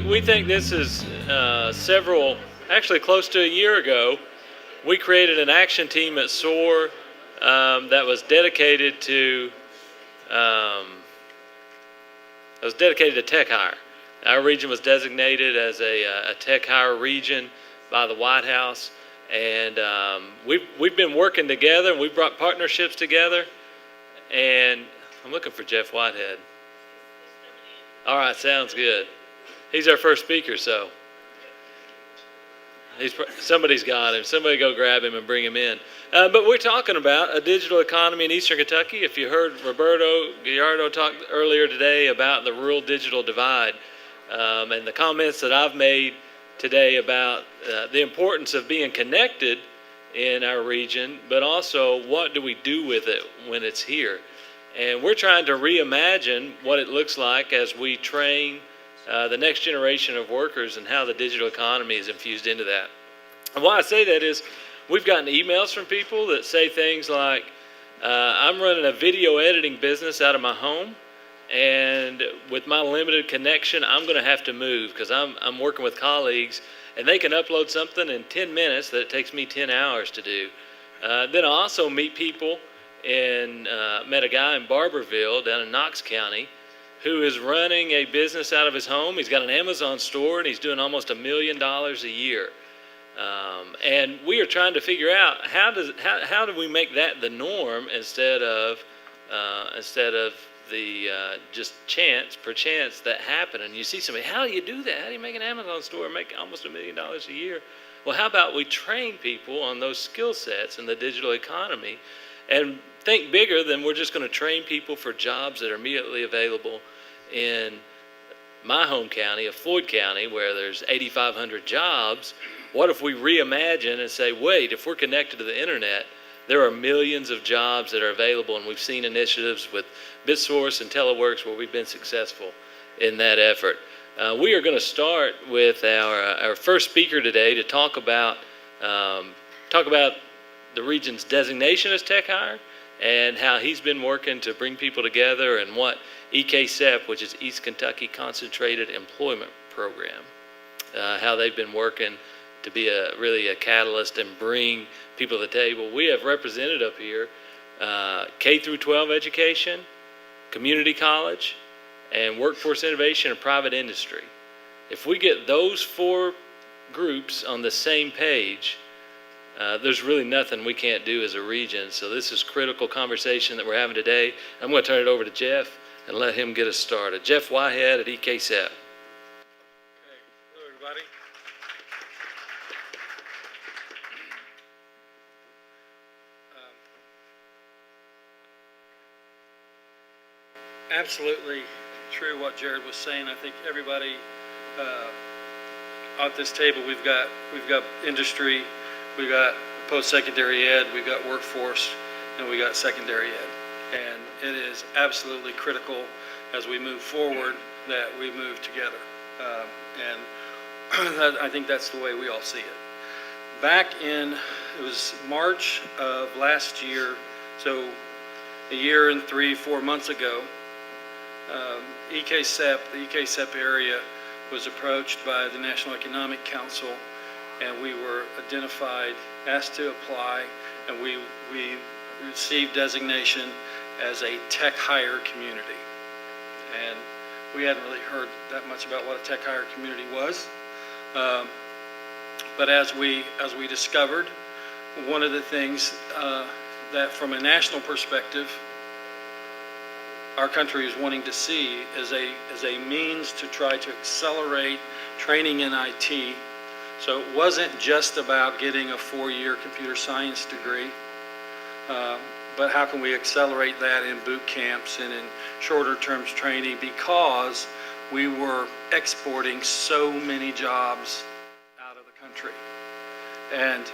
we think this is actually close to a year ago, we created an action team at SOAR that was dedicated to tech hire. Our region was designated as a tech hire region by the White House, and we've been working together, and we've brought partnerships together. And I'm looking for Jeff Whitehead. All right, sounds good. He's our first speaker, so somebody's got him. Somebody go grab him and bring him in. But we're talking about a digital economy in Eastern Kentucky. If you heard Roberto Gallardo talk earlier today about the rural digital divide, and the comments that I've made today about the importance of being connected in our region, but also what do we do with it when it's here. And we're trying to reimagine what it looks like as we train the next generation of workers and how the digital economy is infused into that. And why I say that is we've gotten emails from people that say things like, I'm running a video editing business out of my home, and with my limited connection, I'm going to have to move because I'm working with colleagues, and they can upload something in 10 minutes that it takes me 10 hours to do. Then I also meet people met a guy in Barberville down in Knox County who is running a business out of his home. He's got an Amazon store, and he's doing almost $1 million a year. And we are trying to figure out how do we make that the norm instead of the just perchance that happen. And you see somebody, how do you do that? How do you make an Amazon store and make almost $1 million a year? Well, how about we train people on those skill sets in the digital economy and think bigger than we're just going to train people for jobs that are immediately available in my home county of Floyd County, where there's 8,500 jobs. What if we reimagine and say, wait, if we're connected to the internet, there are millions of jobs that are available, and we've seen initiatives with BitSource and Teleworks where we've been successful in that effort. We are going to start with our first speaker today to talk about the region's designation as tech hire and how he's been working to bring people together, and what EKCEP, which is East Kentucky Concentrated Employment Program, how they've been working to be really a catalyst and bring people to the table. We have represented up here K through 12 education, community college, and workforce innovation and private industry. If we get those four groups on the same page, there's really nothing we can't do as a region. So this is critical conversation that we're having today. I'm going to turn it over to Jeff and let him get us started. Jeff Whitehead at EKCEP. Okay. Hello, everybody. Absolutely true what Jared was saying. I think everybody at this table, we've got industry, we've got post-secondary ed, we've got workforce, and we got secondary ed. And it is absolutely critical as we move forward that we move together. And I think that's the way we all see it. It was March of last year, so a year and 3-4 months ago, the EKCEP area was approached by the National Economic Council, and we were identified, asked to apply, and we received designation as a tech hire community. And we hadn't really heard that much about what a tech hire community was. But as we discovered, one of the things that from a national perspective, our country is wanting to see is a means to try to accelerate training in IT. So it wasn't just about getting a 4-year computer science degree, but how can we accelerate that in boot camps and in shorter terms training, because we were exporting so many jobs out of the country. And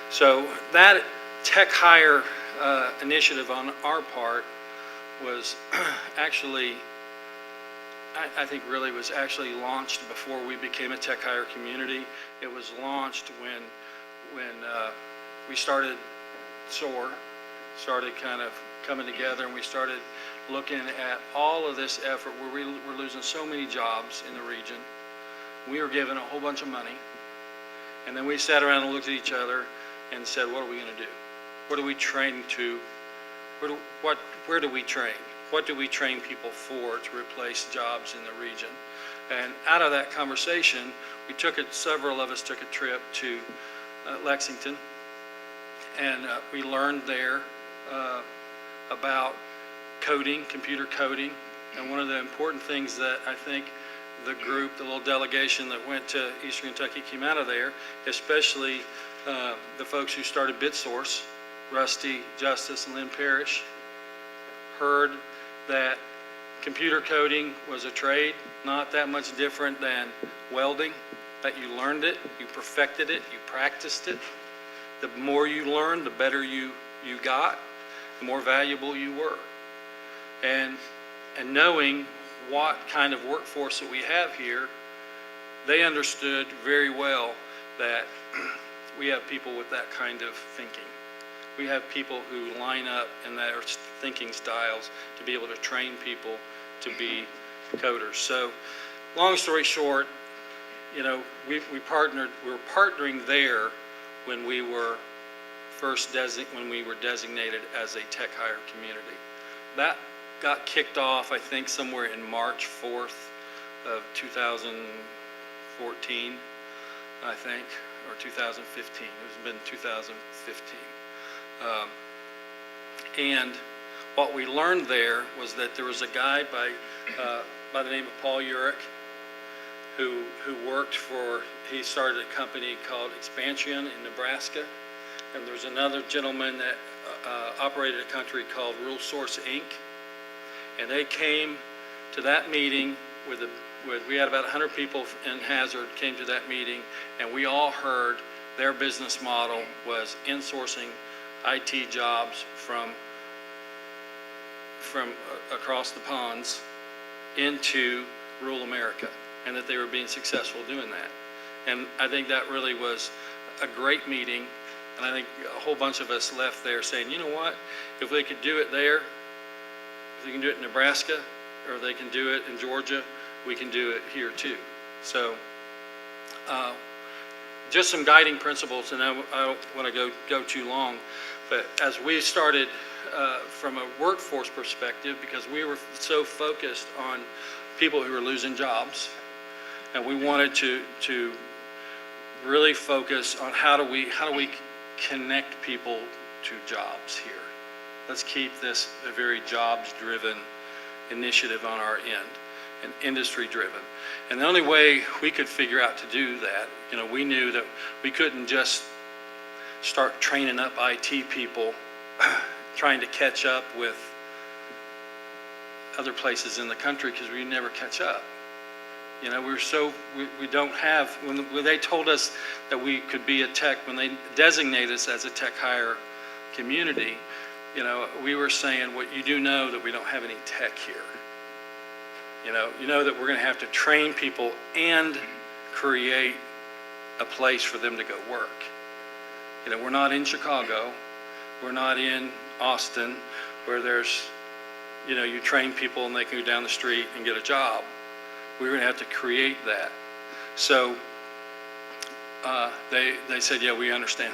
so that tech hire initiative on our part was actually, I think really was actually launched before we became a tech hire community. It was launched when we started SOAR, started kind of coming together, and we started looking at all of this effort where we're losing so many jobs in the region. We were given a whole bunch of money, and then we sat around and looked at each other and said, what are we going to do? What are we trained to? Where do we train? What do we train people for to replace jobs in the region? And out of that conversation, several of us took a trip to Lexington, and we learned there about coding, computer coding. And one of the important things that I think the group, the little delegation that went to Eastern Kentucky came out of there, especially the folks who started BitSource, Rusty, Justice, and Lynn Parrish, heard that computer coding was a trade, not that much different than welding, that you learned it, you perfected it, you practiced it. The more you learned, the better you got, the more valuable you were. And knowing what kind of workforce that we have here, they understood very well that we have people with that kind of thinking. We have people who line up in their thinking styles to be able to train people to be coders. So, long story short, we were partnering there when we were designated as a tech hire community. That got kicked off, I think, somewhere in March 4th of 2014, I think, or 2015. It's been 2015. And what we learned there was that there was a guy by the name of Paul Urich who he started a company called Expansion in Nebraska. And there was another gentleman that operated a country called Rule Source Inc. And they came to that meeting we had about 100 people in Hazard came to that meeting, and we all heard their business model was insourcing IT jobs from across the ponds into rural America, and that they were being successful doing that. And I think that really was a great meeting, and I think a whole bunch of us left there saying, you know what, if they could do it there, if they can do it in Nebraska, or they can do it in Georgia, we can do it here too. So just some guiding principles, and I don't want to go too long, but as we started from a workforce perspective, because we were so focused on people who were losing jobs, and we wanted to really focus on how do we connect people to jobs here. Let's keep this a very jobs-driven initiative on our end, and industry-driven. And the only way we could figure out to do that, we knew that we couldn't just start training up IT people trying to catch up with other places in the country, because we never catch up. We don't have, when they told us that we could be a tech, when they designated us as a tech hire community, we were saying, well, you do know that we don't have any tech here. You know that we're going to have to train people and create a place for them to go work. We're not in Chicago. We're not in Austin, where there's, you train people and they can go down the street and get a job. We're going to have to create that. So they said, yeah, we understand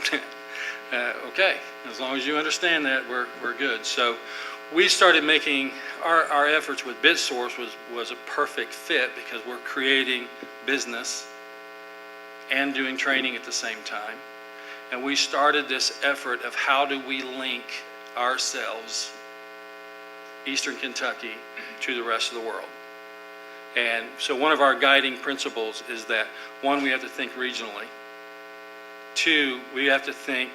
that. Okay, as long as you understand that, we're good. So we started making our efforts with BitSource was a perfect fit, because we're creating business and doing training at the same time. And we started this effort of how do we link ourselves, Eastern Kentucky, to the rest of the world. And so one of our guiding principles is that, one, we have to think regionally. Two, we have to think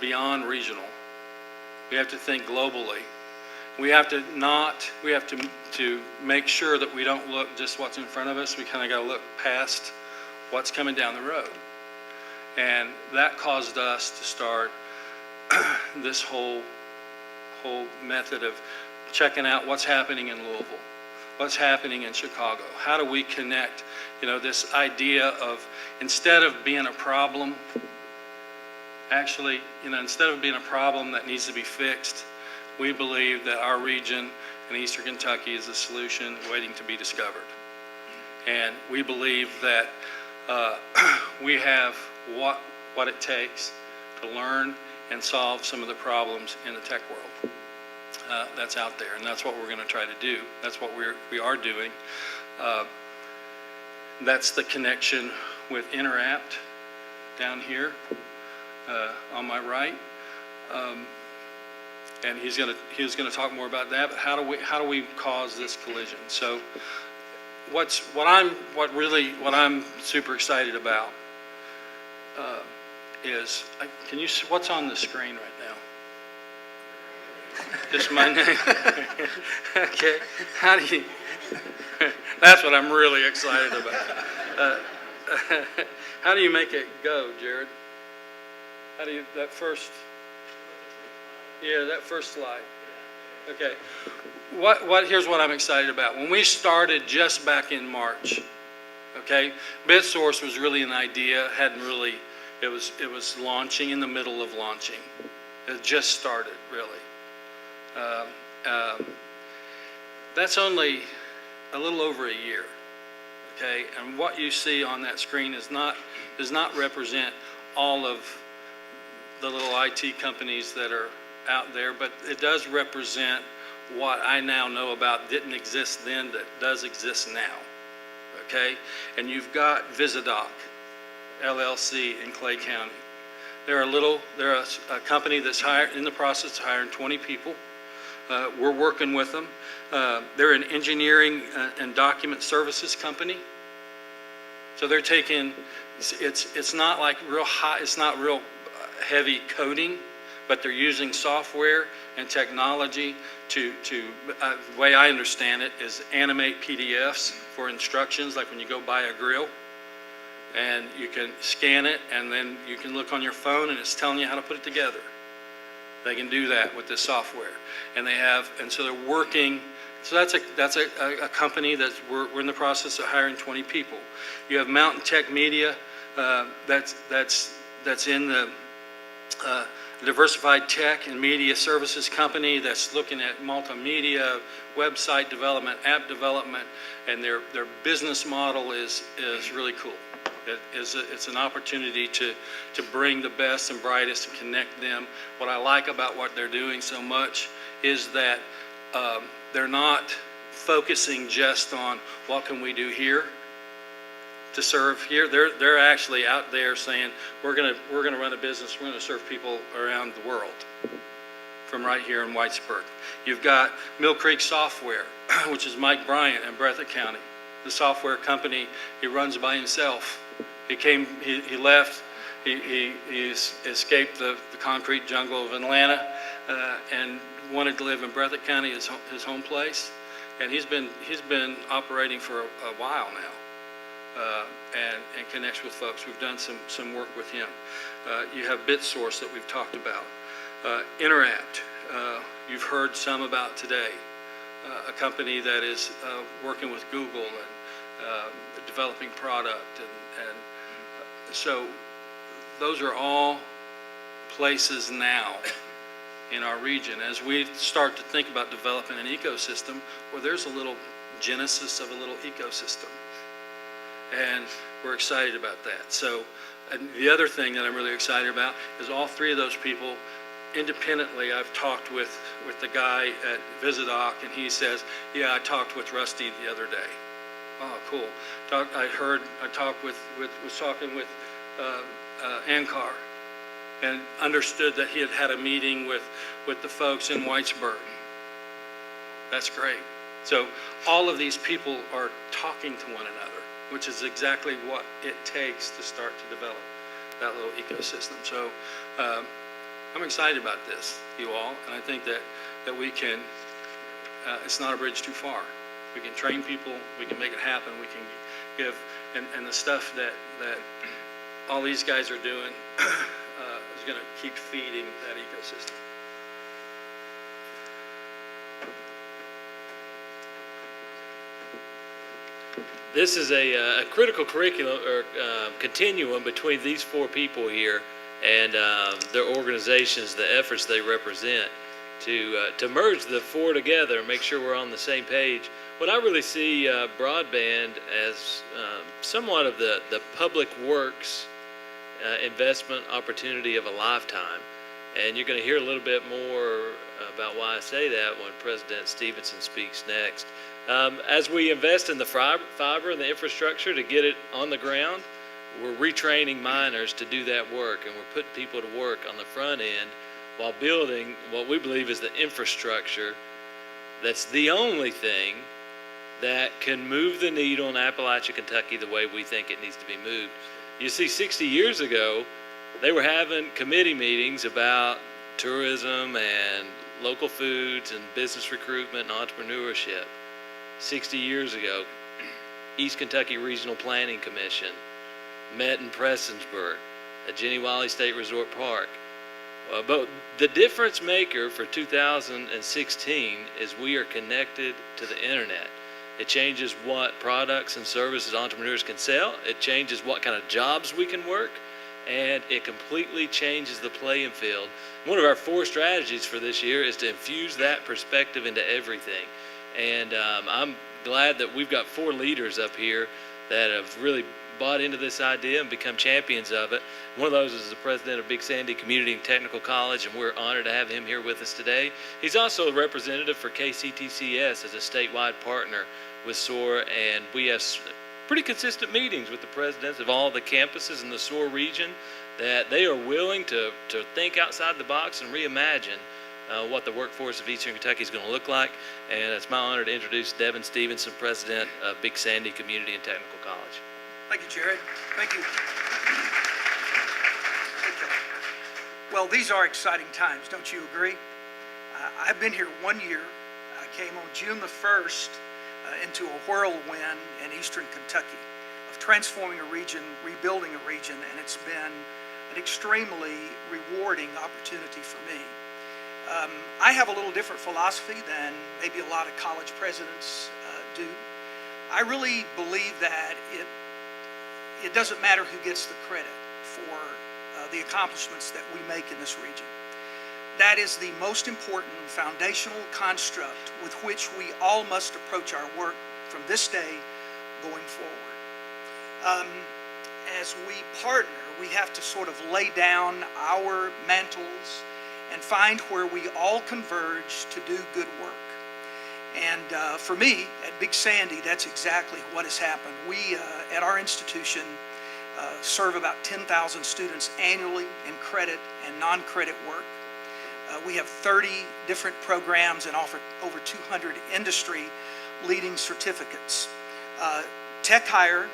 beyond regional. We have to think globally. We have to make sure that we don't look just what's in front of us. We kind of got to look past what's coming down the road. And that caused us to start this whole method of checking out what's happening in Louisville, what's happening in Chicago. How do we connect, this idea of, instead of being a problem, actually, instead of being a problem that needs to be fixed, we believe that our region in Eastern Kentucky is a solution waiting to be discovered. And we believe that we have what it takes to learn and solve some of the problems in the tech world that's out there, and that's what we're going to try to do. That's what we are doing. That's the connection with Interapt down here on my right, and he's going to talk more about that. But how do we cause this collision? So what I'm super excited about is what's on the screen right now? Just my name. Okay. How do you? That's what I'm really excited about. How do you make it go, Jared? How do you that first slide? Okay. Here's what I'm excited about. When we started just back in March, okay, BitSource was really an idea. It was launching, in the middle of launching. It just started, really. That's only a little over a year, okay? And what you see on that screen does not represent all of the little IT companies that are out there, but it does represent what I now know about didn't exist then that does exist now, okay? And you've got Visidoc, LLC in Clay County. They're a company that's in the process of hiring 20 people. We're working with them. They're an engineering and document services company. So they're taking, it's not like real high, it's not real heavy coding, but they're using software and technology to the way I understand it is animate PDFs for instructions, like when you go buy a grill. And you can scan it, and then you can look on your phone, and it's telling you how to put it together. They can do that with this software, and so they're working. So that's a company that we're in the process of hiring 20 people. You have Mountain Tech Media, that's in the diversified tech and media services company that's looking at multimedia, website development, app development, and their business model is really cool. It's an opportunity to bring the best and brightest and connect them. What I like about what they're doing so much is that they're not focusing just on what can we do here to serve here. They're actually out there saying we're gonna run a business. We're gonna serve people around the world from right here in Whitesburg. You've got Mill Creek Software, which is Mike Bryant in Breathitt County. The software company he runs by himself. He left, he escaped the concrete jungle of Atlanta and wanted to live in Breathitt County, his home place. And he's been operating for a while now and connects with folks. We've done some work with him. You have BitSource that we've talked about. Interapt, you've heard some about today. A company that is working with Google and developing product and so those are all places now in our region. As we start to think about developing an ecosystem, well, there's a little genesis of a little ecosystem, and we're excited about that. So and the other thing that I'm really excited about is all three of those people independently. I've talked with the guy at Visidoc, and he says, yeah, I talked with Rusty the other day. Oh, cool. I was talking with Ankar, and understood that he had a meeting with the folks in Whitesburg. That's great. So all of these people are talking to one another, which is exactly what it takes to start to develop that little ecosystem. So I'm excited about this, you all, and I think that we can, it's not a bridge too far. We can train people, we can make it happen, we can give, and the stuff that all these guys are doing is going to keep feeding that ecosystem. This is a critical curriculum or continuum between these four people here and their organizations, the efforts they represent, to merge the four together and make sure we're on the same page Well, I really see broadband as somewhat of the public works investment opportunity of a lifetime. And you're going to hear a little bit more about why I say that when President Stevenson speaks next. As we invest in the fiber and the infrastructure to get it on the ground, we're retraining miners to do that work, and we're putting people to work on the front end while building what we believe is the infrastructure that's the only thing that can move the needle in Appalachia, Kentucky the way we think it needs to be moved. You see, 60 years ago, they were having committee meetings about tourism and local foods and business recruitment and entrepreneurship. 60 years ago, East Kentucky Regional Planning Commission met in Prestonsburg at Jenny Wiley State Resort Park. But the difference maker for 2016 is we are connected to the internet. It changes what products and services entrepreneurs can sell. It changes what kind of jobs we can work. And it completely changes the playing field. One of our 4 strategies for this year is to infuse that perspective into everything. And I'm glad that we've got 4 leaders up here that have really bought into this idea and become champions of it. One of those is the president of Big Sandy Community and Technical College, and we're honored to have him here with us today. He's also a representative for KCTCS as a statewide partner with SOAR, and we have pretty consistent meetings with the presidents of all the campuses in the SOAR region that they are willing to think outside the box and reimagine what the workforce of Eastern Kentucky is going to look like. And it's my honor to introduce Devin Stevenson, president of Big Sandy Community and Technical College. Thank you, Jared. Thank you. Okay. Well, these are exciting times, don't you agree? I've been here 1 year. I came on June the 1st into a whirlwind in Eastern Kentucky of transforming a region, rebuilding a region, and it's been an extremely rewarding opportunity for me. I have a little different philosophy than maybe a lot of college presidents do. I really believe that it doesn't matter who gets the credit for the accomplishments that we make in this region. That is the most important foundational construct with which we all must approach our work from this day going forward. As we partner, we have to sort of lay down our mantles and find where we all converge to do good work. And for me, at Big Sandy, that's exactly what has happened. We, at our institution, serve about 10,000 students annually in credit and non-credit work. We have 30 different programs and offer over 200 industry-leading certificates. Tech Hire,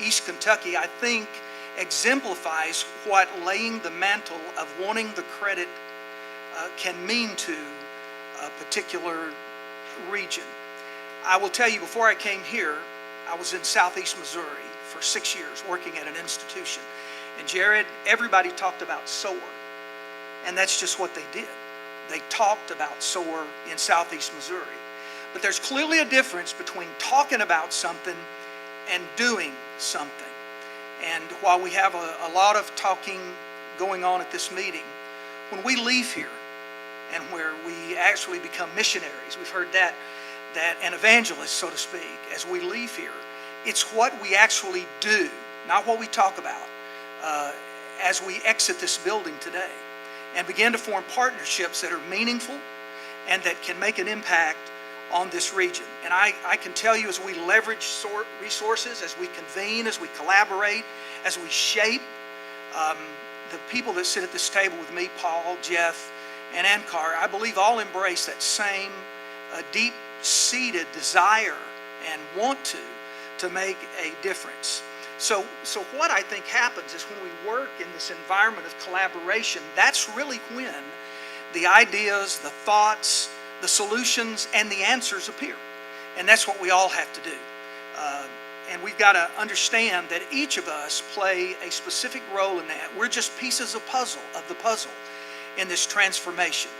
East Kentucky, I think, exemplifies what laying the mantle of wanting the credit can mean to a particular region. I will tell you, before I came here, I was in Southeast Missouri for 6 years working at an institution. And Jared, everybody talked about SOAR. And that's just what they did. They talked about SOAR in Southeast Missouri. But there's clearly a difference between talking about something and doing something. And while we have a lot of talking going on at this meeting, when we leave here and where we actually become missionaries, we've heard that an evangelist, so to speak, as we leave here, it's what we actually do, not what we talk about, as we exit this building today and begin to form partnerships that are meaningful and that can make an impact on this region. And I can tell you, as we leverage resources, as we convene, as we collaborate, as we shape, the people that sit at this table with me, Paul, Jeff, and Ankar, I believe all embrace that same deep-seated desire and want to make a difference. So what I think happens is when we work in this environment of collaboration, that's really when the ideas, the thoughts, the solutions, and the answers appear. And that's what we all have to do. And we've got to understand that each of us play a specific role in that. We're just pieces of the puzzle in this transformation.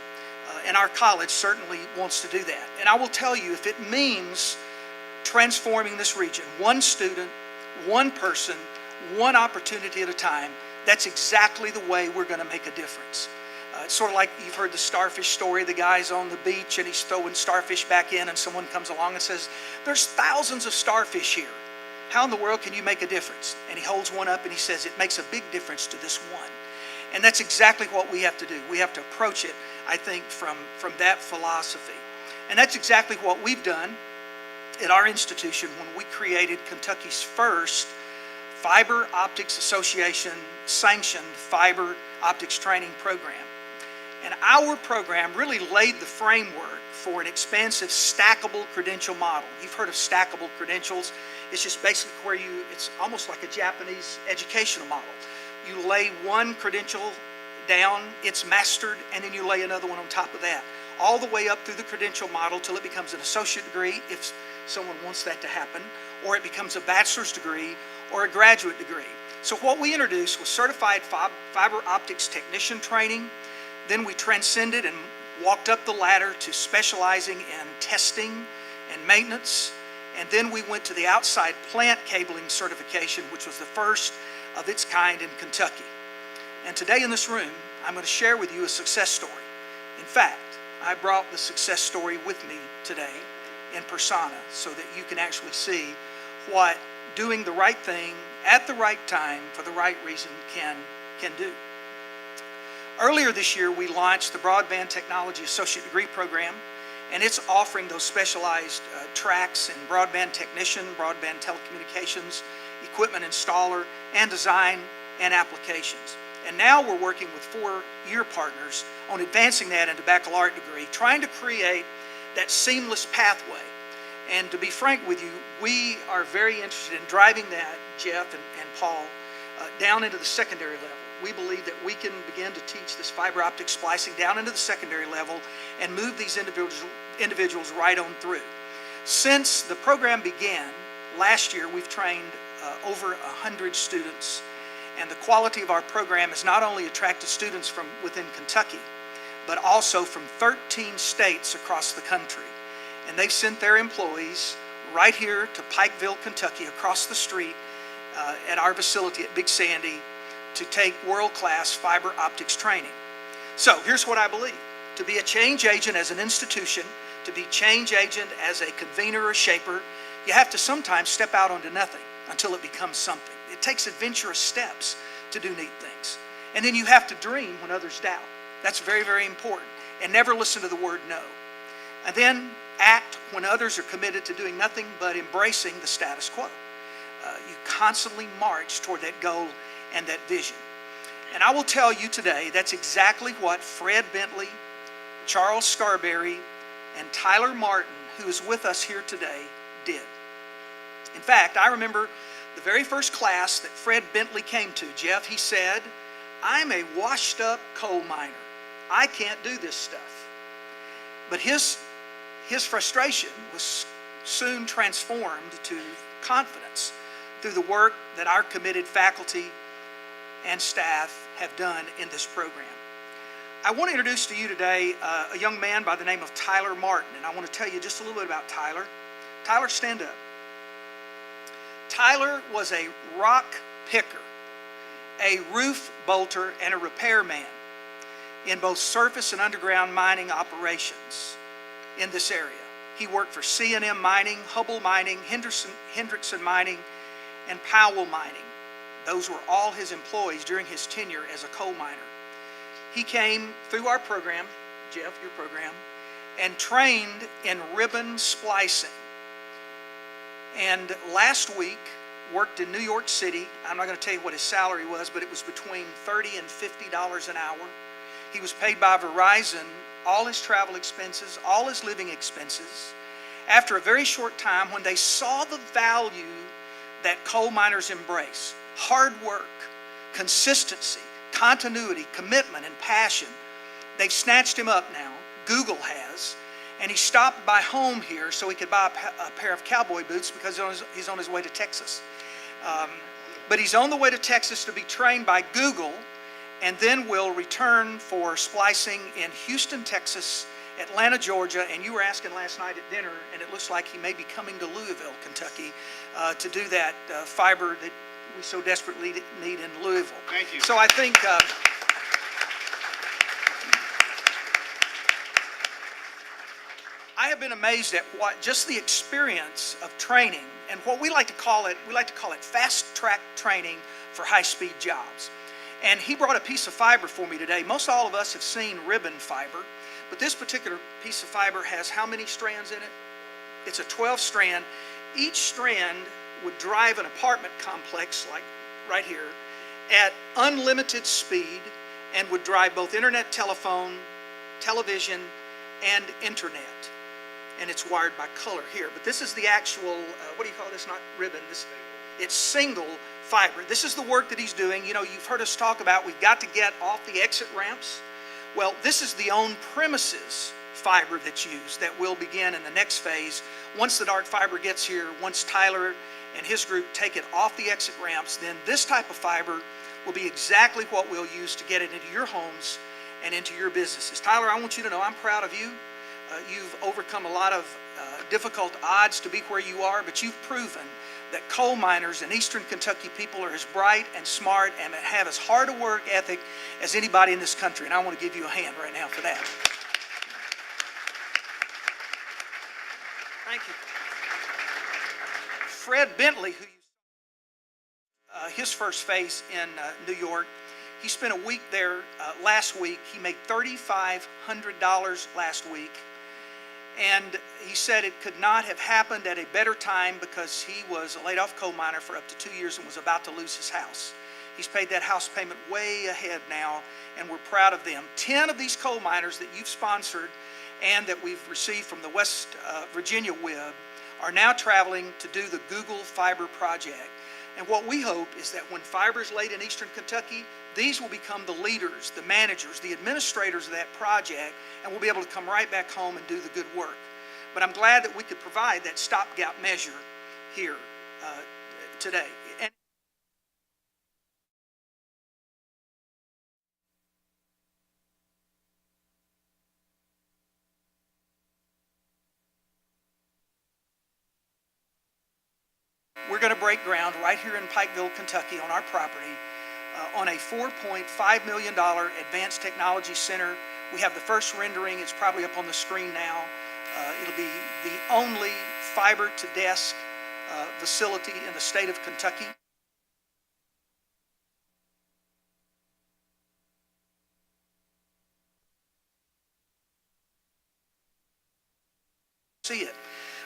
And our college certainly wants to do that. And I will tell you, if it means transforming this region, one student, one person, one opportunity at a time, that's exactly the way we're going to make a difference. It's sort of like you've heard the starfish story. The guy's on the beach and he's throwing starfish back in, and someone comes along and says, "There's thousands of starfish here. How in the world can you make a difference?" And he holds one up and he says, "It makes a big difference to this one." And that's exactly what we have to do. We have to approach it, I think, from that philosophy. And that's exactly what we've done at our institution when we created Kentucky's first Fiber Optics Association sanctioned fiber optics training program. And our program really laid the framework for an expansive stackable credential model. You've heard of stackable credentials. It's just basically where it's almost like a Japanese educational model. You lay one credential down, it's mastered, and then you lay another one on top of that, all the way up through the credential model till it becomes an associate degree, if someone wants that to happen, or it becomes a bachelor's degree or a graduate degree. So what we introduced was certified fiber optics technician training. Then we transcended and walked up the ladder to specializing in testing and maintenance. And then we went to the outside plant cabling certification, which was the first of its kind in Kentucky. And today in this room, I'm going to share with you a success story. In fact, I brought the success story with me today in persona so that you can actually see what doing the right thing at the right time for the right reason can do. Earlier this year, we launched the Broadband Technology Associate Degree Program, and it's offering those specialized tracks in broadband technician, broadband telecommunications, equipment installer, and design and applications. And now we're working with four-year partners on advancing that into baccalaureate degree, trying to create that seamless pathway. And to be frank with you, we are very interested in driving that, Jeff and Paul, down into the secondary level. We believe that we can begin to teach this fiber optic splicing down into the secondary level and move these individuals right on through. Since the program began last year, we've trained over 100 students, and the quality of our program has not only attracted students from within Kentucky, but also from 13 states across the country. And they've sent their employees right here to Pikeville, Kentucky, across the street at our facility at Big Sandy to take world-class fiber optics training. So here's what I believe. To be a change agent as an institution, to be change agent as a convener or shaper, you have to sometimes step out onto nothing until it becomes something. It takes adventurous steps to do neat things. And then you have to dream when others doubt. That's very, very important. And never listen to the word no. And then act when others are committed to doing nothing but embracing the status quo. You constantly march toward that goal and that vision. And I will tell you today, that's exactly what Fred Bentley, Charles Scarberry, and Tyler Martin, who is with us here today, did. In fact, I remember the very first class that Fred Bentley came to, Jeff, he said, "I'm a washed up coal miner. I can't do this stuff." But his frustration was soon transformed to confidence through the work that our committed faculty and staff have done in this program. I want to introduce to you today a young man by the name of Tyler Martin, and I want to tell you just a little bit about Tyler. Tyler, stand up. Tyler was a rock picker, a roof bolter, and a repairman in both surface and underground mining operations in this area. He worked for C&M Mining, Hubble Mining, Hendrickson Mining, and Powell Mining. Those were all his employees during his tenure as a coal miner. He came through our program, Jeff, your program, and trained in ribbon splicing. And last week, worked in New York City. I'm not going to tell you what his salary was, but it was between $30 and $50 an hour. He was paid by Verizon all his travel expenses, all his living expenses. After a very short time, when they saw the value that coal miners embrace, hard work, consistency, continuity, commitment, and passion, they've snatched him up now. Google has. And he stopped by home here so he could buy a pair of cowboy boots because he's on his way to Texas. But he's on the way to Texas to be trained by Google, and then will return for splicing in Houston, Texas, Atlanta, Georgia, and you were asking last night at dinner, and it looks like he may be coming to Louisville, Kentucky, to do that fiber that we so desperately need in Louisville. Thank you. So I think have been amazed at what just the experience of training, and what we like to call it fast track training for high-speed jobs. And he brought a piece of fiber for me today. Most all of us have seen ribbon fiber, but this particular piece of fiber has how many strands in it? It's a 12 strand. Each strand would drive an apartment complex like right here at unlimited speed, and would drive both internet, telephone, television, and internet. And it's wired by color here. But this is the actual, what do you call this? Not ribbon. It's single fiber. This is the work that he's doing. You know, you've heard us talk about we've got to get off the exit ramps. Well, this is the on-premises fiber that's used that will begin in the next phase. Once the dark fiber gets here, once Tyler and his group take it off the exit ramps, then this type of fiber will be exactly what we'll use to get it into your homes and into your businesses. Tyler, I want you to know I'm proud of you. You've overcome a lot of difficult odds to be where you are, but you've proven that coal miners and Eastern Kentucky people are as bright and smart and have as hard a work ethic as anybody in this country, and I want to give you a hand right now for that. Thank you. Fred Bentley, who his first phase in New York, he spent a week there last week. He made $3,500 last week. And he said it could not have happened at a better time because he was a laid-off coal miner for up to 2 years and was about to lose his house. He's paid that house payment way ahead now, and we're proud of them. 10 of these coal miners that you've sponsored and that we've received from the West Virginia WIB are now traveling to do the Google Fiber project. And what we hope is that when fiber is laid in Eastern Kentucky, these will become the leaders, the managers, the administrators of that project, and we'll be able to come right back home and do the good work. But I'm glad that we could provide that stopgap measure here today. And we're going to break ground right here in Pikeville, Kentucky on our property on a $4.5 million advanced technology center. We have the first rendering. It's probably up on the screen now. It'll be the only fiber-to-desk facility in the state of Kentucky. See it.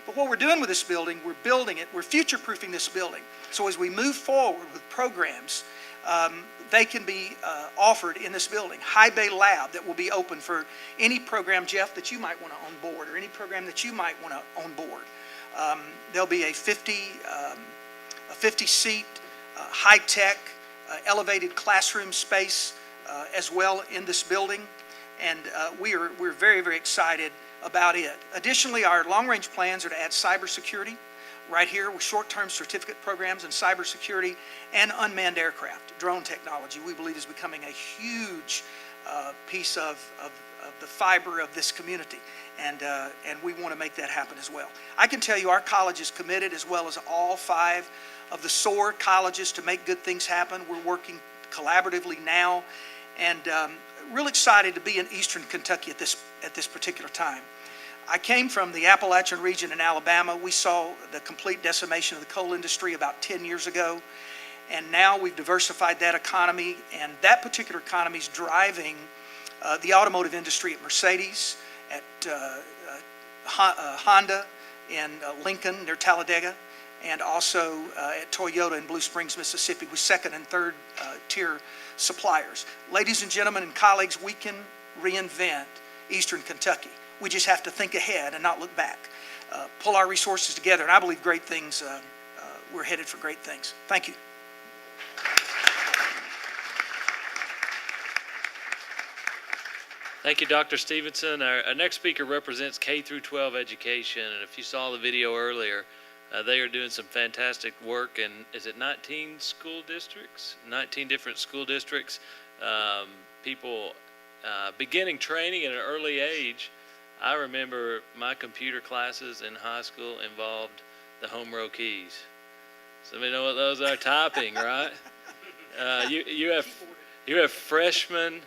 But what we're doing with this building, we're building it, we're future-proofing this building. So as we move forward with programs, they can be offered in this building. High Bay Lab that will be open for any program, Jeff, that you might want to on board, or any program that you might want to on board. There'll be a 50-seat, high-tech, elevated classroom space as well in this building, and we're very, very excited about it. Additionally, our long-range plans are to add cybersecurity right here with short-term certificate programs in cybersecurity and unmanned aircraft. Drone technology, we believe, is becoming a huge piece of the fiber of this community, and we want to make that happen as well. I can tell you our college is committed, as well as all 5 of the SOAR colleges, to make good things happen. We're working collaboratively now, and real excited to be in Eastern Kentucky at this particular time. I came from the Appalachian region in Alabama. We saw the complete decimation of the coal industry about 10 years ago, and now we've diversified that economy, and that particular economy is driving the automotive industry at Mercedes, at Honda in Lincoln near Talladega, and also at Toyota in Blue Springs, Mississippi, with second and third tier suppliers. Ladies and gentlemen and colleagues, we can reinvent Eastern Kentucky. We just have to think ahead and not look back. Pull our resources together, and I believe great things, we're headed for great things. Thank you. Thank you, Dr. Stevenson. Our next speaker represents K through 12 education, and if you saw the video earlier, they are doing some fantastic work in, is it 19 school districts? 19 different school districts. People beginning training at an early age. I remember my computer classes in high school involved the home row keys. Somebody know what those are? Typing, right? You have freshmen,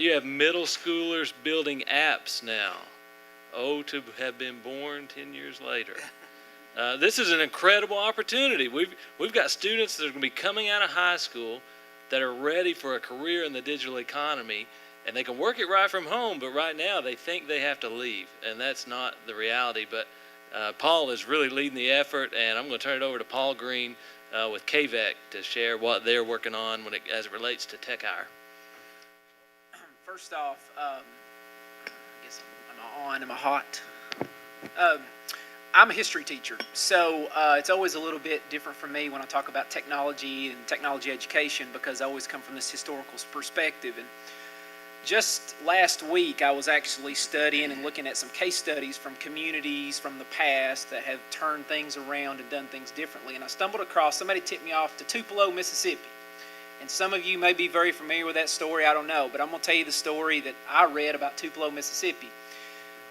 you have middle schoolers building apps now Oh, to have been born 10 years later. This is an incredible opportunity. We've got students that are going to be coming out of high school that are ready for a career in the digital economy, and they can work it right from home, but right now they think they have to leave, and that's not the reality. But Paul is really leading the effort, and I'm going to turn it over to Paul Green with KVEC to share what they're working on as it relates to Tech Hour. First off, I guess am I hot? I'm a history teacher, so it's always a little bit different for me when I talk about technology and technology education, because I always come from this historical perspective. And just last week, I was actually studying and looking at some case studies from communities from the past that have turned things around and done things differently. And I stumbled across, somebody tipped me off to Tupelo, Mississippi. And some of you may be very familiar with that story, I don't know, but I'm going to tell you the story that I read about Tupelo, Mississippi.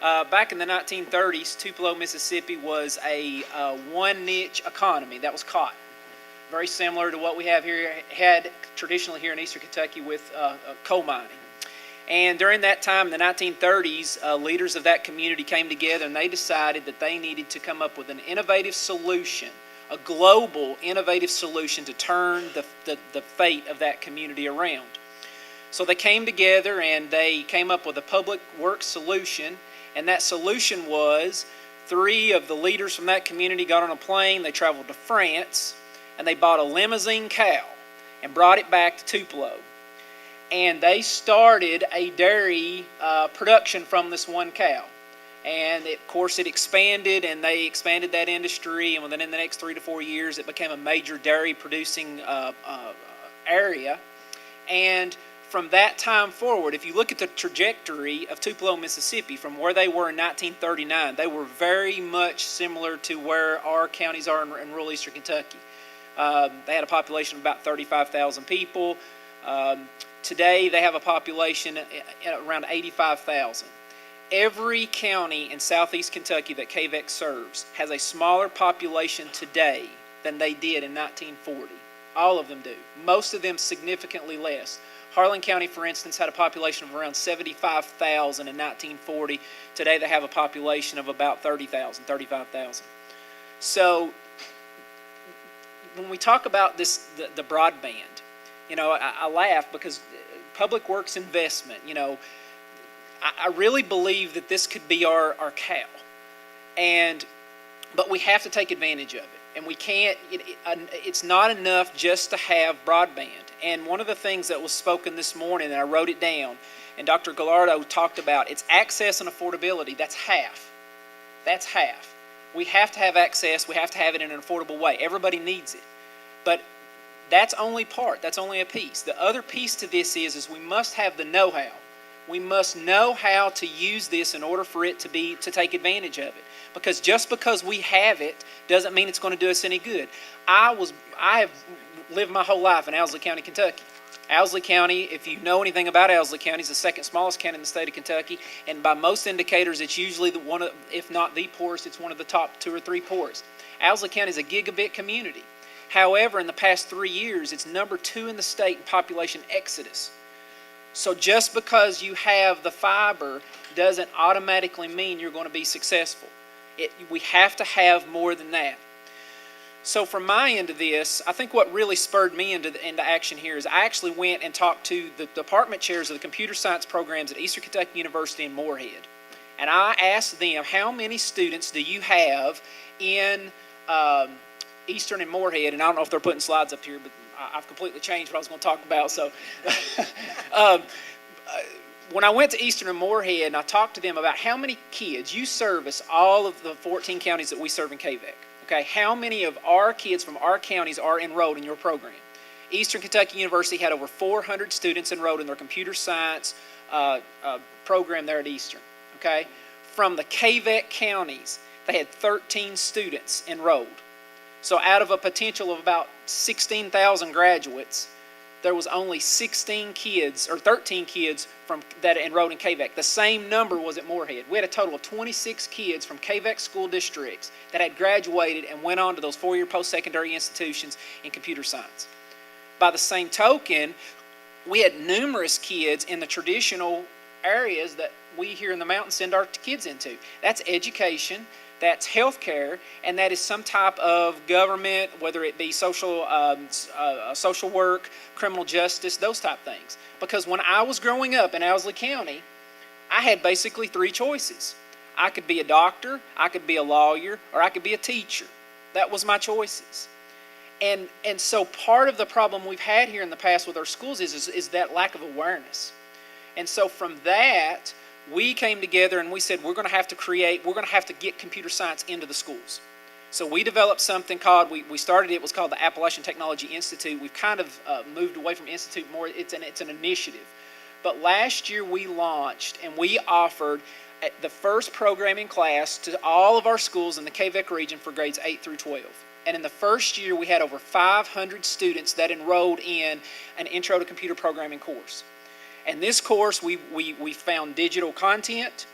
Back in the 1930s, Tupelo, Mississippi was a one niche economy. That was cotton. Very similar to what we had traditionally here in Eastern Kentucky with coal mining. And during that time, in the 1930s, leaders of that community came together and they decided that they needed to come up with an innovative solution, a global innovative solution to turn the fate of that community around. So they came together and they came up with a public works solution. And that solution was 3 of the leaders from that community got on a plane, they traveled to France, and they bought a limousine cow and brought it back to Tupelo. And they started a dairy production from this one cow. And of course it expanded, and they expanded that industry, and within the next 3 to 4 years it became a major dairy producing area. And from that time forward, if you look at the trajectory of Tupelo, Mississippi, from where they were in 1939, they were very much similar to where our counties are in rural Eastern Kentucky. They had a population of about 35,000 people. Today, they have a population around 85,000. Every county in southeast Kentucky that KVEC serves has a smaller population today than they did in 1940. All of them do. Most of them significantly less. Harlan County, for instance, had a population of around 75,000 in 1940. Today they have a population of about 30,000, 35,000. So when we talk about this, the broadband, I laugh because public works investment, I really believe that this could be our cow. But we have to take advantage of it. And we can't, it's not enough just to have broadband. And one of the things that was spoken this morning, and I wrote it down, and Dr. Gallardo talked about, it's access and affordability. That's half. That's half. We have to have access. We have to have it in an affordable way. Everybody needs it. But that's only part. That's only a piece. The other piece to this is we must have the know-how. We must know how to use this in order for it to take advantage of it. Because just because we have it doesn't mean it's going to do us any good. I have lived my whole life in Owsley County, Kentucky. Owsley County, if you know anything about Owsley County, is the second smallest county in the state of Kentucky, and by most indicators, it's usually if not the poorest, it's one of the top 2 or 3 poorest. Owsley County is a gigabit community. However, in the past 3 years, it's number 2 in the state in population exodus. So just because you have the fiber doesn't automatically mean you're going to be successful. We have to have more than that. So from my end of this, I think what really spurred me into action here is I actually went and talked to the department chairs of the computer science programs at Eastern Kentucky University in Moorhead. And I asked them, how many students do you have in Eastern and Moorhead? And I don't know if they're putting slides up here, but I've completely changed what I was going to talk about. So when I went to Eastern and Moorhead and I talked to them about how many kids you service all of the 14 counties that we serve in KVEC. Okay, how many of our kids from our counties are enrolled in your program? Eastern Kentucky University had over 400 students enrolled in their computer science program there at Eastern. Okay, from the KVEC counties, they had 13 students enrolled. So out of a potential of about 16,000 graduates, there was only 16 kids or 13 kids that enrolled in KVEC. The same number was at Moorhead. We had a total of 26 kids from KVEC school districts that had graduated and went on to those 4-year post-secondary institutions in computer science. By the same token, we had numerous kids in the traditional areas that we here in the mountains send our kids into. That's education, that's healthcare, and that is some type of government, whether it be social work, criminal justice, those type things. Because when I was growing up in Owsley County, I had basically three choices. I could be a doctor, I could be a lawyer, or I could be a teacher. That was my choices. And so part of the problem we've had here in the past with our schools is that lack of awareness. And so from that, we came together and we said we're going to have to get computer science into the schools. So we developed something called, it was called the Appalachian Technology Institute. We've kind of moved away from institute more. It's an initiative. But last year we launched and we offered the first programming class to all of our schools in the KVEC region for grades 8 through 12. And in the first year, we had over 500 students that enrolled in an Intro to Computer Programming course. And this course, we found digital content.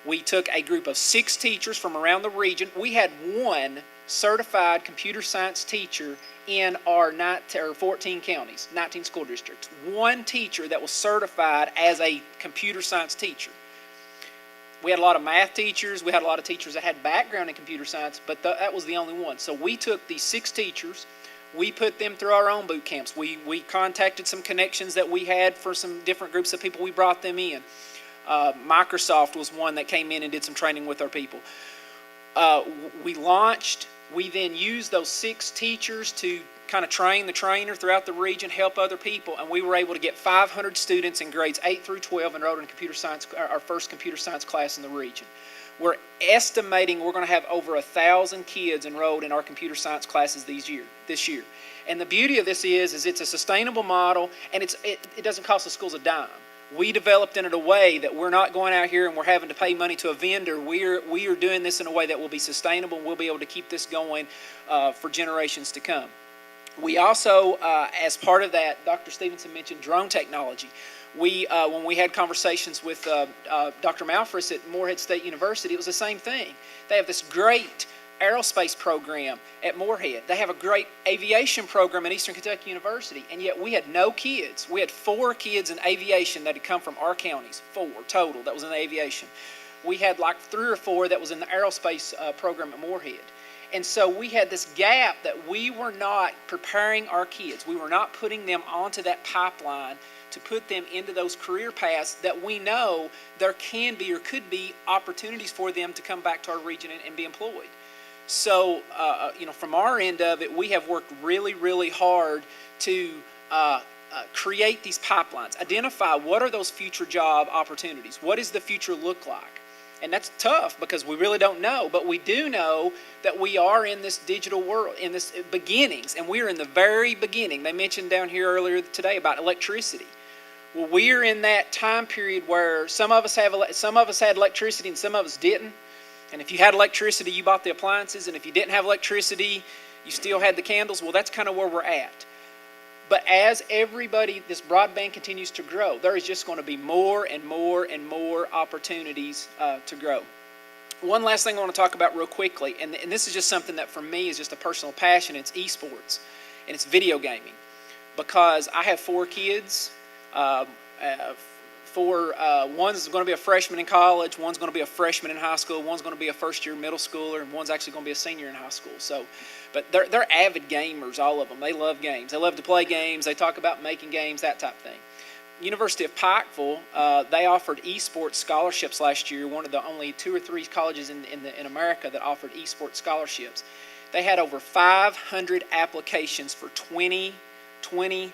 We took a group of 6 teachers from around the region. We had one certified computer science teacher in our 14 counties, 19 school districts. One teacher that was certified as a computer science teacher. We had a lot of math teachers. We had a lot of teachers that had background in computer science, but that was the only one. So we took these 6 teachers. We put them through our own boot camps. We contacted some connections that we had for some different groups of people. We brought them in. Microsoft was one that came in and did some training with our people. We launched. We then used those 6 teachers to kind of train the trainer throughout the region, help other people, and we were able to get 500 students in grades 8 through 12 enrolled in computer science, our first computer science class in the region. We're estimating we're going to have over 1,000 kids enrolled in our computer science classes this year. And the beauty of this is it's a sustainable model, and it doesn't cost the schools a dime. We developed it in a way that we're not going out here and we're having to pay money to a vendor. We are doing this in a way that will be sustainable, and we'll be able to keep this going for generations to come. We also, as part of that, Dr. Stevenson mentioned drone technology. When we had conversations with Dr. Malfris at Morehead State University, it was the same thing. They have this great aerospace program at Morehead. They have a great aviation program at Eastern Kentucky University, and yet we had no kids. We had 4 kids in aviation that had come from our counties, 4 total that was in aviation. We had like 3 or 4 that was in the aerospace program at Morehead. And so we had this gap that we were not preparing our kids. We were not putting them onto that pipeline to put them into those career paths that we know there can be or could be opportunities for them to come back to our region and be employed. So, from our end of it, we have worked really, really hard to create these pipelines, identify what are those future job opportunities, what does the future look like. And that's tough because we really don't know, but we do know that we are in this digital world, in this beginnings, and we're in the very beginning. They mentioned down here earlier today about electricity. Well, we're in that time period where some of us had electricity and some of us didn't. And if you had electricity, you bought the appliances, and if you didn't have electricity, you still had the candles. Well, that's kind of where we're at. But as this broadband continues to grow, there is just going to be more and more and more opportunities to grow. One last thing I want to talk about real quickly, and this is just something that for me is just a personal passion. It's esports, and it's video gaming. Because I have 4 kids. One's going to be a freshman in college, one's going to be a freshman in high school, one's going to be a first-year middle schooler, and one's actually going to be a senior in high school. But they're avid gamers, all of them. They love games. They love to play games. They talk about making games, that type of thing. University of Pikeville, they offered esports scholarships last year. One of the only 2 or 3 colleges in America that offered esports scholarships. They had over 500 applications for 20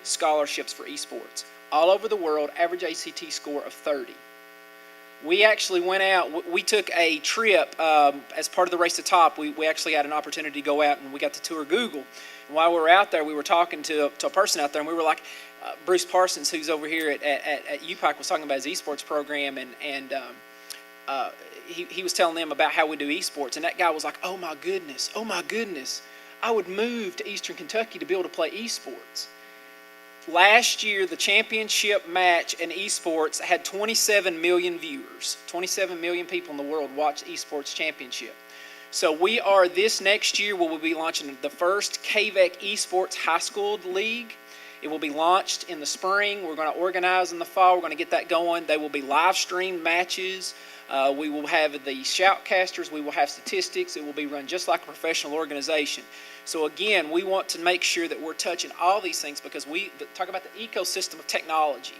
scholarships for esports. All over the world, average ACT score of 30. We actually went out, we took a trip as part of the Race to Top. We actually had an opportunity to go out and we got to tour Google. And while we were out there, we were talking to a person out there, and we were like, Bruce Parsons, who's over here at UPike, was talking about his esports program, and he was telling them about how we do esports. And that guy was like, oh my goodness, I would move to Eastern Kentucky to be able to play esports. Last year, the championship match in esports had 27 million viewers. 27 million people in the world watch esports championship. So this next year, we will be launching the first KVEC esports high school league, It will be launched in the spring. We're going to organize in the fall. We're going to get that going. They will be live streamed matches. We will have the shoutcasters. We will have statistics. It will be run just like a professional organization. So again, we want to make sure that we're touching all these things because we talk about the ecosystem of technology.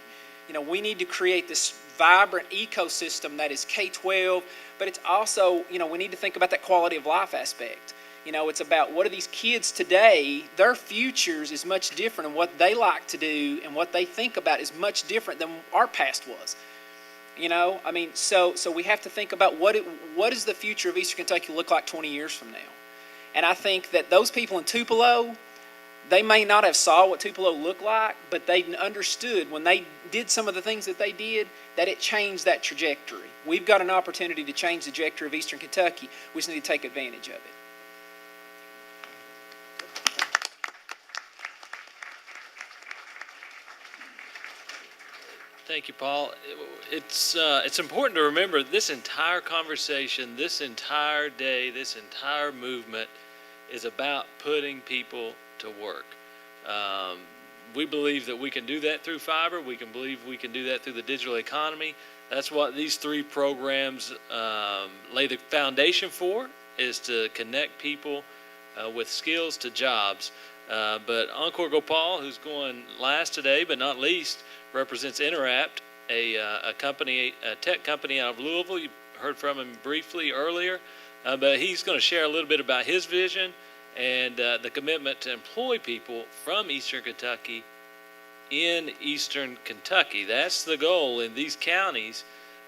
We need to create this vibrant ecosystem that is K-12, but it's also, we need to think about that quality of life aspect. It's about what are these kids today, their futures is much different, and what they like to do and what they think about is much different than our past was. So we have to think about what does the future of Eastern Kentucky look like 20 years from now? And I think that those people in Tupelo, they may not have saw what Tupelo looked like, but they understood when they did some of the things that they did, that it changed that trajectory. We've got an opportunity to change the trajectory of Eastern Kentucky. We just need to take advantage of it. Thank you, Paul. It's important to remember this entire conversation, this entire day, this entire movement is about putting people to work. We believe that we can do that through fiber. We can believe we can do that through the digital economy. That's what these three programs lay the foundation for, is to connect people with skills to jobs. But Encore Gopal, who's going last today but not least, represents Interapt, a tech company out of Louisville. You heard from him briefly earlier, but he's going to share a little bit about his vision and the commitment to employ people from Eastern Kentucky in Eastern Kentucky. That's the goal in these counties.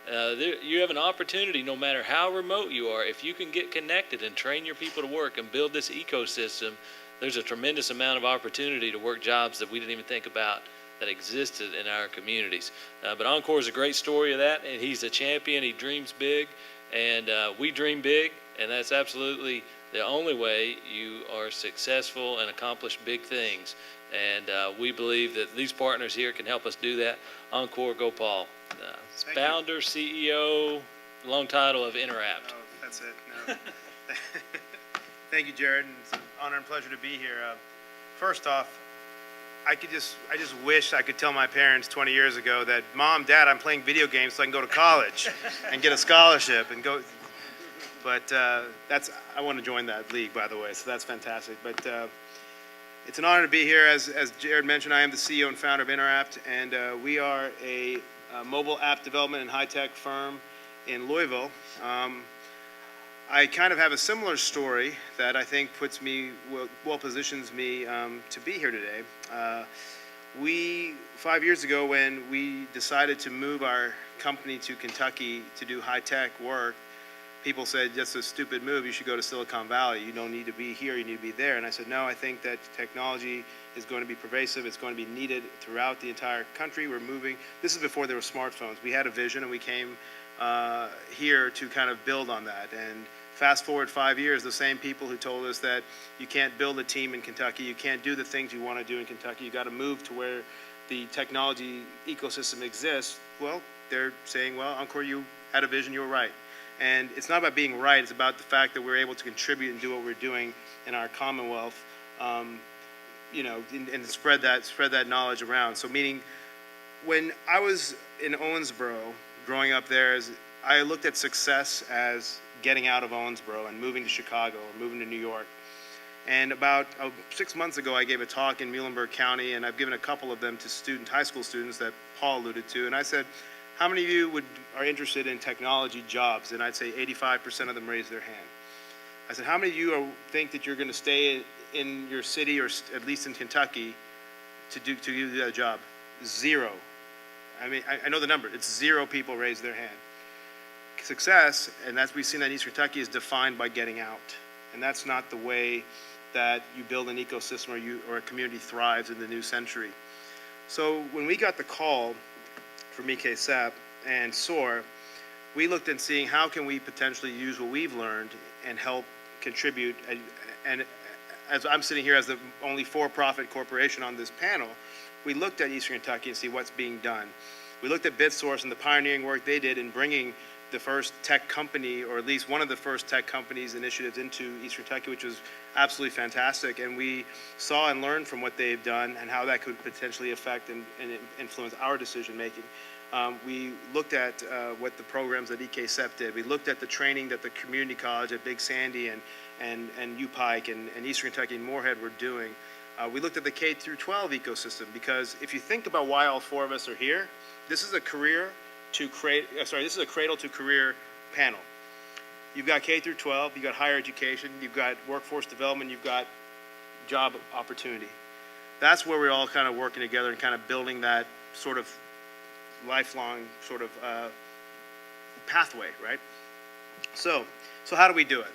You have an opportunity, no matter how remote you are, if you can get connected and train your people to work and build this ecosystem, there's a tremendous amount of opportunity to work jobs that we didn't even think about that existed in our communities. But Encore is a great story of that, and he's a champion. He dreams big, and we dream big, and that's absolutely the only way you are successful and accomplish big things. And we believe that these partners here can help us do that. Encore Gopal, founder, CEO, long title of Interapt. Oh, that's it. No. Thank you, Jared. It's an honor and pleasure to be here. First off, I just wish I could tell my parents 20 years ago that, Mom, Dad, I'm playing video games so I can go to college and get a scholarship and go. But I want to join that league, by the way, so that's fantastic. But it's an honor to be here. As Jared mentioned, I am the CEO and founder of Interapt, and we are a mobile app development and high-tech firm in Louisville. I kind of have a similar story that I think puts me, well positions me to be here today. 5 years ago, when we decided to move our company to Kentucky to do high-tech work, people said, that's a stupid move, you should go to Silicon Valley. You don't need to be here, you need to be there. And I said, no, I think that technology is going to be pervasive, it's going to be needed throughout the entire country. We're moving, this is before there were smartphones. We had a vision and we came here to kind of build on that. And fast forward 5 years, the same people who told us that you can't build a team in Kentucky, you can't do the things you want to do in Kentucky, you got to move to where the technology ecosystem exists, well, they're saying, well, Encore, you had a vision, you were right. And it's not about being right, it's about the fact that we're able to contribute and do what we're doing in our Commonwealth, and spread that knowledge around. So meaning, when I was in Owensboro, growing up there, I looked at success as getting out of Owensboro and moving to Chicago or moving to New York. And about 6 months ago, I gave a talk in Muhlenberg County, and I've given a couple of them to high school students that Paul alluded to. And I said, how many of you are interested in technology jobs? And I'd say 85% of them raised their hand. I said, how many of you think that you're going to stay in your city or at least in Kentucky to do that job? Zero. I mean, I know the number. It's 0 people raised their hand. Success, and that's we've seen that in Eastern Kentucky, is defined by getting out. And that's not the way that you build an ecosystem or a community thrives in the new century. So when we got the call from EKSAP and SOAR, we looked at seeing how can we potentially use what we've learned and help contribute. And as I'm sitting here as the only for-profit corporation on this panel, we looked at Eastern Kentucky and see what's being done. We looked at BitSource and the pioneering work they did in bringing the first tech company, or at least one of the first tech companies initiatives into Eastern Kentucky, which was absolutely fantastic. And we saw and learned from what they've done and how that could potentially affect and influence our decision making. We looked at what the programs that EKSEP did. We looked at the training that the community college at Big Sandy and U Pike and Eastern Kentucky and Moorhead were doing. We looked at the K through 12 ecosystem, because if you think about why all four of us are here, this is a this is a cradle to career panel. You've got K through 12, you've got higher education, you've got workforce development, you've got job opportunity. That's where we're all kind of working together and kind of building that sort of lifelong sort of pathway, right? So how do we do it?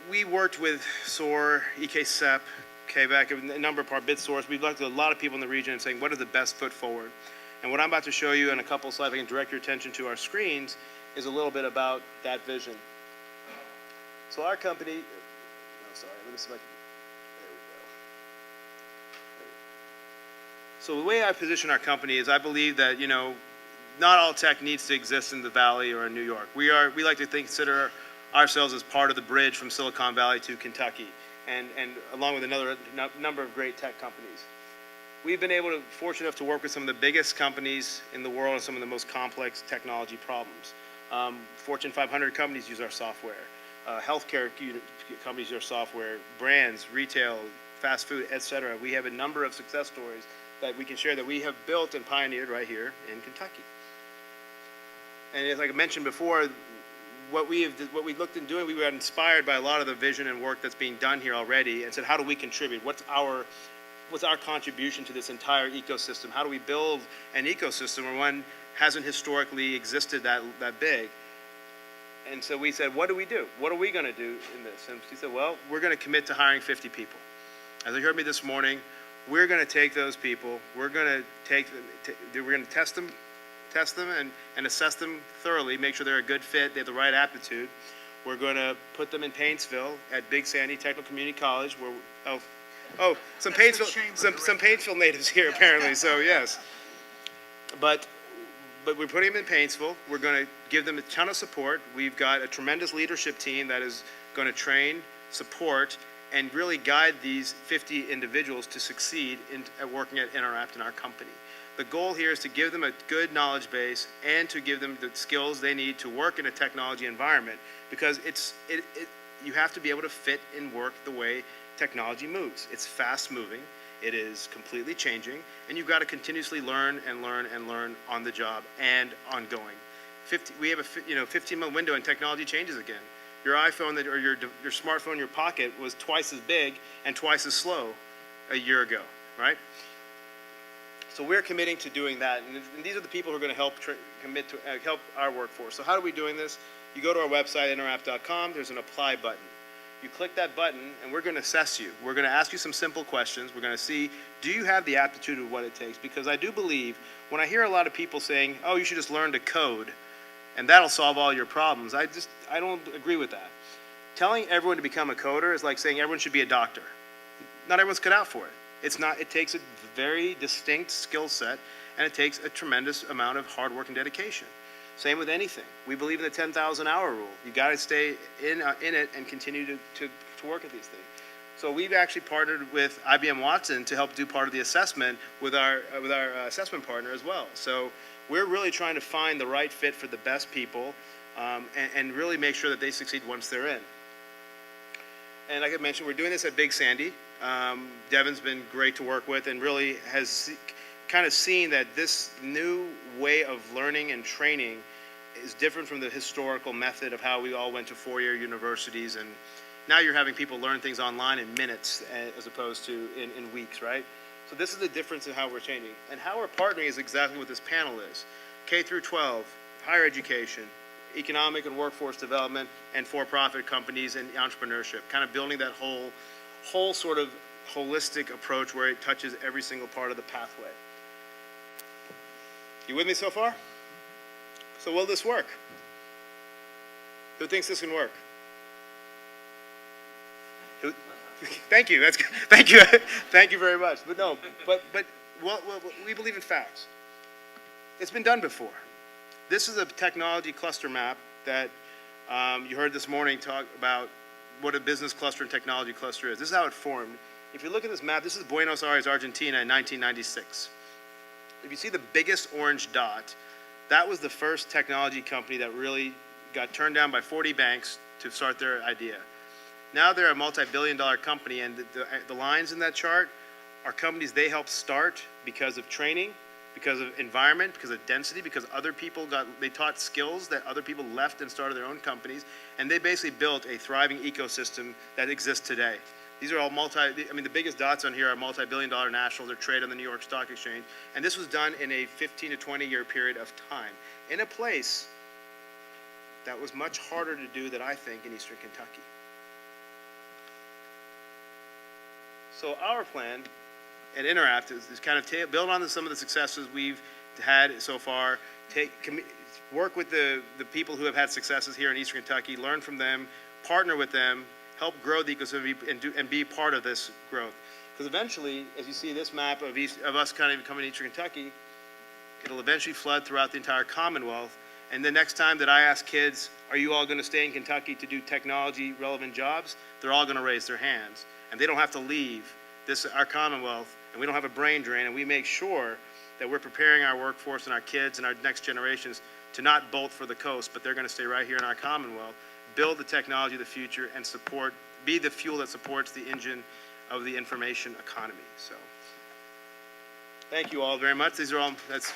We worked with SOAR, EKSEP, KVAC, a number of our bid source. We've looked at a lot of people in the region and saying, what is the best foot forward? And what I'm about to show you in a couple of slides, I can direct your attention to our screens, is a little bit about that vision. So our company, let me see if I can, there we go. So the way I position our company is I believe that, not all tech needs to exist in the Valley or in New York. We like to consider ourselves as part of the bridge from Silicon Valley to Kentucky, and along with another number of great tech companies. We've been fortunate enough to work with some of the biggest companies in the world on some of the most complex technology problems. Fortune 500 companies use our software. Healthcare companies use our software. Brands, retail, fast food, etc. We have a number of success stories that we can share that we have built and pioneered right here in Kentucky. And as I mentioned before, what we looked into doing, we were inspired by a lot of the vision and work that's being done here already, and said, how do we contribute? What's our contribution to this entire ecosystem? How do we build an ecosystem where one hasn't historically existed that big? And so we said, what do we do? What are we going to do in this? And she said, well, we're going to commit to hiring 50 people. As you heard me this morning, we're going to take those people, we're going to test them and assess them thoroughly, make sure they're a good fit, they have the right aptitude. We're going to put them in Painesville at Big Sandy Technical Community College, where some Painesville natives here apparently, so yes. But we're putting them in Painesville. We're going to give them a ton of support. We've got a tremendous leadership team that is going to train, support, and really guide these 50 individuals to succeed at working at Interact in our company. The goal here is to give them a good knowledge base and to give them the skills they need to work in a technology environment, because you have to be able to fit and work the way technology moves. It's fast moving, it is completely changing, and you've got to continuously learn and learn and learn on the job and ongoing. We have a 15-month window, and technology changes again. Your iPhone or your smartphone in your pocket was twice as big and twice as slow a year ago, right? So we're committing to doing that, and these are the people who are going to help help our workforce. So how are we doing this? You go to our website, interapp.com, there's an apply button. You click that button, and we're going to assess you. We're going to ask you some simple questions. We're going to see, do you have the aptitude of what it takes? Because I do believe, when I hear a lot of people saying, oh, you should just learn to code, and that'll solve all your problems, I don't agree with that. Telling everyone to become a coder is like saying everyone should be a doctor. Not everyone's cut out for it. It takes a very distinct skill set, and it takes a tremendous amount of hard work and dedication. Same with anything. We believe in the 10,000 hour rule. You got to stay in it and continue to work at these things. So we've actually partnered with IBM Watson to help do part of the assessment with our assessment partner as well. So we're really trying to find the right fit for the best people, and really make sure that they succeed once they're in. And like I mentioned, we're doing this at Big Sandy. Devin's been great to work with, and really has kind of seen that this new way of learning and training is different from the historical method of how we all went to four-year universities, and now you're having people learn things online in minutes as opposed to in weeks, right? So this is the difference in how we're changing. And how we're partnering is exactly what this panel is. K through 12, higher education, economic and workforce development, and for-profit companies and entrepreneurship, kind of building that whole sort of holistic approach where it touches every single part of the pathway. You with me so far? So will this work? Who thinks this can work? Thank you. That's good. Thank you. Thank you very much. But no. But we believe in facts. It's been done before. this is a technology cluster map that you heard this morning talk about what a business cluster and technology cluster is. This is how it formed. If you look at this map, this is Buenos Aires, Argentina in 1996. If you see the biggest orange dot, that was the first technology company that really got turned down by 40 banks to start their idea. Now they're a multi-billion-dollar company, and the lines in that chart are companies they helped start because of training, because of environment, because of density, because other people they taught skills that other people left and started their own companies, and they basically built a thriving ecosystem that exists today. These are all the biggest dots on here are multi-billion-dollar nationals. They're traded on the New York Stock Exchange, and this was done in a 15 to 20-year period of time, in a place that was much harder to do than I think in Eastern Kentucky. So our plan at Interact is kind of build on some of the successes we've had so far, work with the people who have had successes here in Eastern Kentucky, learn from them, partner with them, help grow the ecosystem and be part of this growth. Because eventually, as you see this map of us kind of coming to Eastern Kentucky, it'll eventually flood throughout the entire Commonwealth. And the next time that I ask kids, are you all going to stay in Kentucky to do technology relevant jobs? They're all going to raise their hands. And they don't have to leave our Commonwealth, and we don't have a brain drain, and we make sure that we're preparing our workforce and our kids and our next generations to not bolt for the coast, but they're going to stay right here in our Commonwealth, build the technology of the future, and be the fuel that supports the engine of the information economy. So, thank you all very much. Thank you.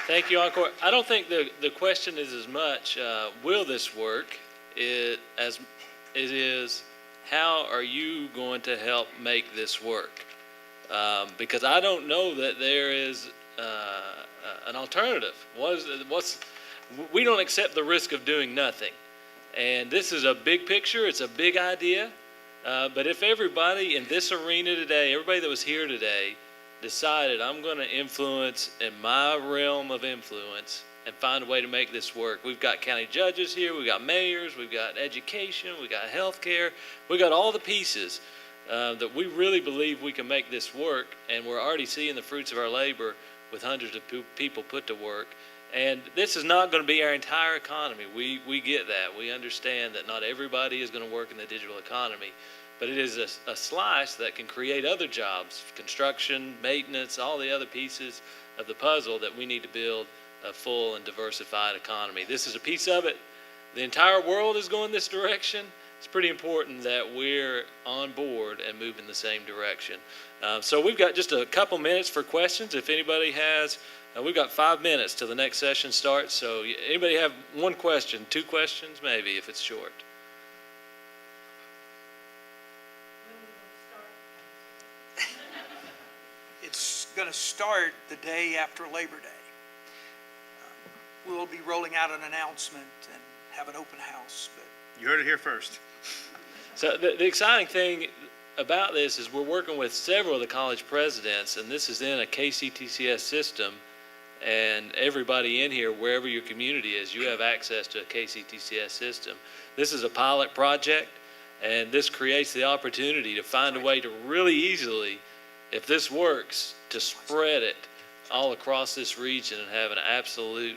Thank you, Encore. I don't think the question is as much, will this work, as it is, how are you going to help make this work? Because I don't know that there is an alternative. We don't accept the risk of doing nothing. And this is a big picture. It's a big idea. But if everybody in this arena today, everybody that was here today, decided I'm going to influence in my realm of influence and find a way to make this work. We've got county judges here, we've got mayors, we've got education, we've got healthcare, we've got all the pieces that we really believe we can make this work, and we're already seeing the fruits of our labor with hundreds of people put to work. And this is not going to be our entire economy. We get that. We understand that not everybody is going to work in the digital economy. But it is a slice that can create other jobs, construction, maintenance, all the other pieces of the puzzle that we need to build a full and diversified economy. This is a piece of it. The entire world is going this direction. It's pretty important that we're on board and move in the same direction. So we've got just a couple minutes for questions. If anybody has, we've got 5 minutes till the next session starts. So anybody have one question, 2 questions maybe if it's short? It's going to start the day after Labor Day. We'll be rolling out an announcement and have an open house. But You heard it here first. So the exciting thing about this is we're working with several of the college presidents, and this is in a KCTCS system, and everybody in here, wherever your community is, you have access to a KCTCS system. This is a pilot project, and this creates the opportunity to find a way to really easily, if this works, to spread it all across this region and have an absolute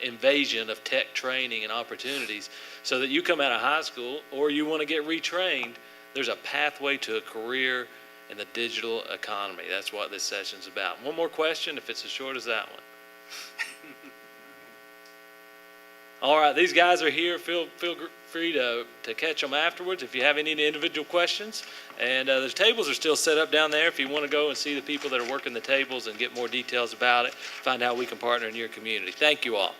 invasion of tech training and opportunities, so that you come out of high school or you want to get retrained, there's a pathway to a career in the digital economy. That's what this session's about. One more question, if it's as short as that one. All right, these guys are here. Feel free to catch them afterwards if you have any individual questions. And the tables are still set up down there if you want to go and see the people that are working the tables and get more details about it, find out how we can partner in your community. Thank you all.